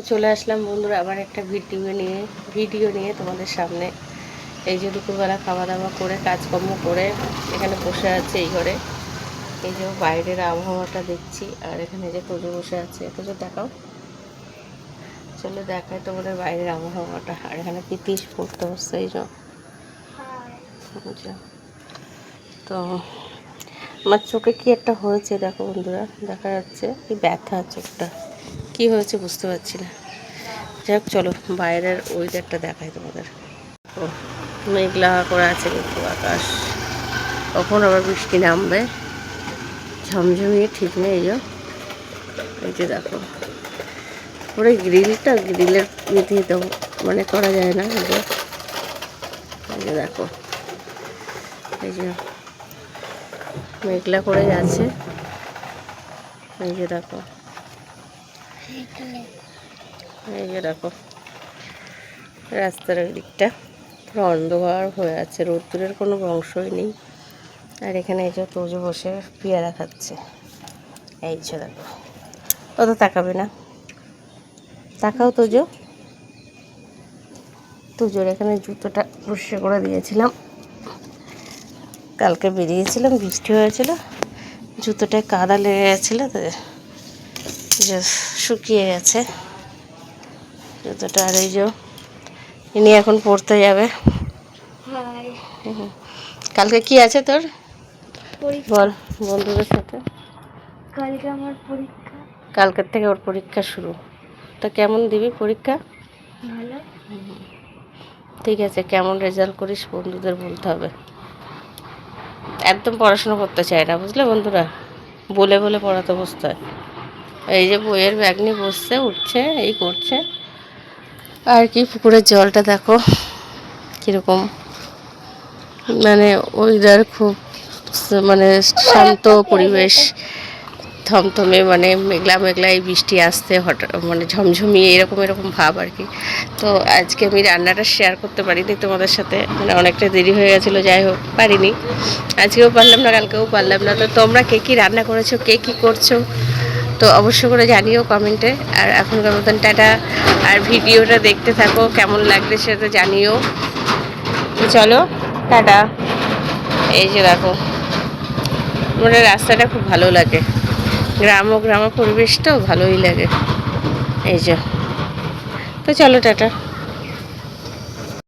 চলে আসলাম বন্ধুরা আবার একটা ভিডিও নিয়ে তোমাদের সামনে। এই যে দুপুরবেলা খাওয়া দাওয়া করে কাজকর্ম করে এখানে বসে আছে এই ঘরে। এই যে বাইরের আবহাওয়াটা দেখছি, আর এখানে যে তোজো বসে আছে, তোজো দেখাও, চলো দেখায় তোমাদের বাইরের আবহাওয়াটা। আর এখানে পিতিশ পড়তে বসছে এই যে। তো আমার চোখে কি একটা হয়েছে দেখো বন্ধুরা, দেখা যাচ্ছে কি ব্যথা, চোখটা কি হয়েছে বুঝতে পারছি না। যাই হোক চলো বাইরের ওয়েদারটা দেখাই তোমাদের। ও মেঘলা করে আছে কিন্তু আকাশ, কখন আবার বৃষ্টি নামবে ঝমঝমিয়ে ঠিক নেই। এই যে দেখো ওরা গ্রিলের দিয়ে তো মানে করা যায় না। এই যে দেখো, এই যে মেঘলা করে যাচ্ছে, এই যে দেখো, এই যে দেখো রাস্তার ওই দিকটা পুরো অন্ধকার হয়ে আছে, রোদ্দুরের কোনো অংশই নেই। আর এখানে এই যে তোজো বসে পেয়ারা খাচ্ছে, এই যে দেখো। ও তো তাকাবে না, তাকাও তোজো। তোজোর এখানে জুতোটা পরিষ্কার করে দিয়েছিলাম, কালকে বেরিয়েছিলাম, বৃষ্টি হয়েছিল, জুতোটায় কাদা লেগে গেছিলো তো যে শুকিয়ে গেছে জুতোটা। আর এই যে ইনি এখন পড়তে যাবে। কালকে কি আছে তোর বল বন্ধুদের সাথে? কালকে আমার পরীক্ষা। কালকের থেকে ওর পরীক্ষা শুরু। তা কেমন দিবি পরীক্ষা? ভালো। ঠিক আছে, কেমন রেজাল্ট করিস বন্ধুদের বলতে হবে। একদম পড়াশোনা করতে চায় না বুঝলে বন্ধুরা, বলে বলে পড়াতে বসতে হয়। এই যে বইয়ের ব্যাগ নিয়ে বসছে, উঠছে, এই করছে। আর কি পুকুরের জলটা দেখো কীরকম, মানে ওয়েদার খুব মানে শান্ত পরিবেশ, থমথমে, মানে মেঘলা মেঘলা, এই বৃষ্টি আসতে হঠাৎ মানে ঝমঝমিয়ে এরকম এরকম ভাব আর কি। তো আজকে আমি রান্নাটা শেয়ার করতে পারিনি তোমাদের সাথে, মানে অনেকটা দেরি হয়ে গেছিলো, যাই হোক পারিনি। আজকেও পারলাম না, কালকেও পারলাম না। তো তোমরা কে কী রান্না করেছো, কে কী করছো, তো অবশ্য করে জানিও কমেন্টে। আর এখনকার মতন টাটা, আর ভিডিওটা দেখতে থাকো, কেমন লাগবে সেটা জানিও। চলো টাটা। এই যে দেখো মানে রাস্তাটা খুব ভালো লাগে, গ্রাম পরিবেশ তো ভালোই লাগে। এই যে, তো চলো টাটা।